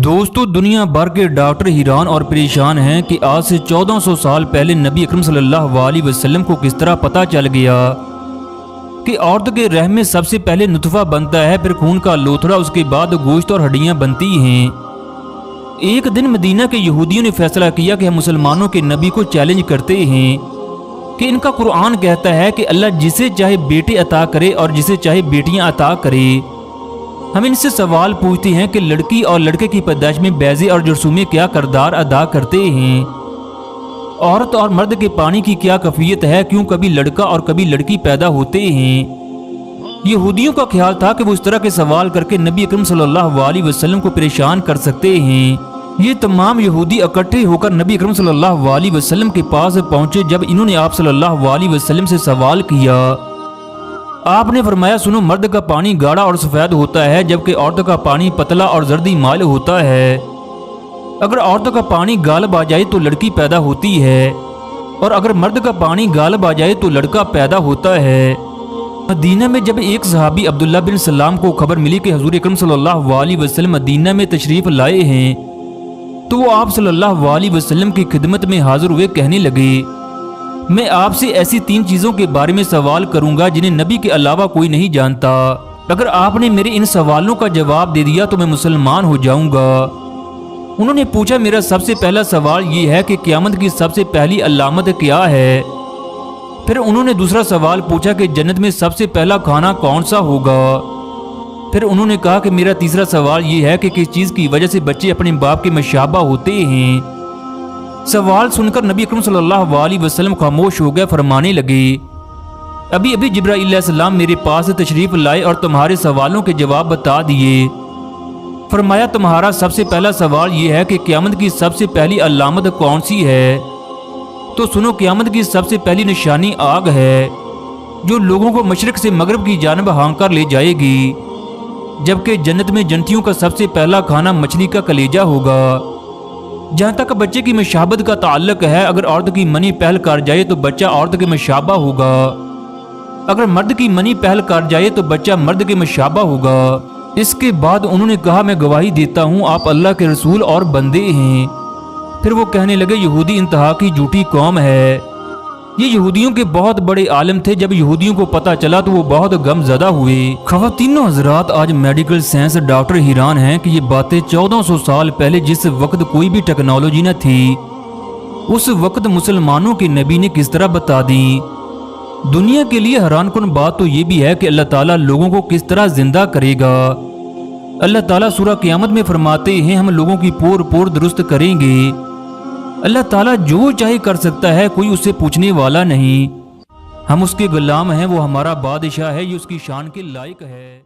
دوستو دنیا بھر کے ڈاکٹر حیران اور پریشان ہیں کہ آج سے 1400 سال پہلے نبی اکرم صلی اللہ علیہ وسلم کو کس طرح پتہ چل گیا کہ عورت کے رحم میں سب سے پہلے نطفہ بنتا ہے، پھر خون کا لوتھڑا، اس کے بعد گوشت اور ہڈیاں بنتی ہیں۔ ایک دن مدینہ کے یہودیوں نے فیصلہ کیا کہ ہم مسلمانوں کے نبی کو چیلنج کرتے ہیں کہ ان کا قرآن کہتا ہے کہ اللہ جسے چاہے بیٹے عطا کرے اور جسے چاہے بیٹیاں عطا کرے۔ ہم ان سے سوال پوچھتے ہیں کہ لڑکی اور لڑکے کی پیدائش میں بیضے اور جرثومے کیا کردار ادا کرتے ہیں؟ عورت اور مرد کے پانی کی کیا کیفیت ہے؟ کیوں کبھی لڑکا اور کبھی لڑکی پیدا ہوتے ہیں؟ یہودیوں کا خیال تھا کہ وہ اس طرح کے سوال کر کے نبی اکرم صلی اللہ علیہ وسلم کو پریشان کر سکتے ہیں۔ یہ تمام یہودی اکٹھے ہو کر نبی اکرم صلی اللہ علیہ وسلم کے پاس پہنچے۔ جب انہوں نے آپ صلی اللہ علیہ وسلم سے سوال کیا، آپ نے فرمایا، سنو، مرد کا پانی گاڑھا اور سفید ہوتا ہے جبکہ عورت کا پانی پتلا اور زردی مائل ہوتا ہے۔ اگر عورت کا پانی غالب آ جائے تو لڑکی پیدا ہوتی ہے، اور اگر مرد کا پانی غالب آ جائے تو لڑکا پیدا ہوتا ہے۔ مدینہ میں جب ایک صحابی عبداللہ بن سلام کو خبر ملی کہ حضور اکرم صلی اللہ علیہ وسلم مدینہ میں تشریف لائے ہیں، تو وہ آپ صلی اللہ علیہ وسلم کی خدمت میں حاضر ہوئے، کہنے لگے، میں آپ سے ایسی 3 چیزوں کے بارے میں سوال کروں گا جنہیں نبی کے علاوہ کوئی نہیں جانتا۔ اگر آپ نے میرے ان سوالوں کا جواب دے دیا تو میں مسلمان ہو جاؤں گا۔ انہوں نے پوچھا، میرا سب سے پہلا سوال یہ ہے کہ قیامت کی سب سے پہلی علامت کیا ہے؟ پھر انہوں نے دوسرا سوال پوچھا کہ جنت میں سب سے پہلا کھانا کون سا ہوگا؟ پھر انہوں نے کہا کہ میرا تیسرا سوال یہ ہے کہ کس چیز کی وجہ سے بچے اپنے باپ کے مشابہ ہوتے ہیں؟ سوال سن کر نبی اکرم صلی اللہ علیہ وسلم خاموش ہو گئے، فرمانے لگے، ابھی جبرائیل علیہ السلام میرے پاس تشریف لائے اور تمہارے سوالوں کے جواب بتا دیے۔ فرمایا، تمہارا سب سے پہلا سوال یہ ہے کہ قیامت کی سب سے پہلی علامت کون سی ہے؟ تو سنو، قیامت کی سب سے پہلی نشانی آگ ہے، جو لوگوں کو مشرق سے مغرب کی جانب ہانک کر لے جائے گی، جبکہ جنت میں جنتیوں کا سب سے پہلا کھانا مچھلی کا کلیجہ ہوگا۔ جہاں تک بچے کی مشابت کا تعلق ہے، اگر عورت کی منی پہل کر جائے تو بچہ عورت کے مشابہ ہوگا، اگر مرد کی منی پہل کر جائے تو بچہ مرد کے مشابہ ہوگا۔ اس کے بعد انہوں نے کہا، میں گواہی دیتا ہوں آپ اللہ کے رسول اور بندے ہیں۔ پھر وہ کہنے لگے، یہودی انتہا کی جھوٹی قوم ہے۔ یہ یہودیوں کے بہت بڑے عالم تھے۔ جب یہودیوں کو پتہ چلا تو وہ بہت غم زدہ ہوئے۔ خواتین و حضرات، آج میڈیکل سائنس ڈاکٹر حیران ہیں کہ یہ باتیں 1400 سال پہلے، جس وقت کوئی بھی ٹیکنالوجی نہ تھی، اس وقت مسلمانوں کے نبی نے کس طرح بتا دیں۔ دنیا کے لیے حیران کن بات تو یہ بھی ہے کہ اللہ تعالیٰ لوگوں کو کس طرح زندہ کرے گا۔ اللہ تعالیٰ سورہ قیامت میں فرماتے ہیں، ہم لوگوں کی پور درست کریں گے۔ اللہ تعالیٰ جو چاہے کر سکتا ہے، کوئی اس سے پوچھنے والا نہیں۔ ہم اس کے غلام ہیں، وہ ہمارا بادشاہ ہے، یہ اس کی شان کے لائق ہے۔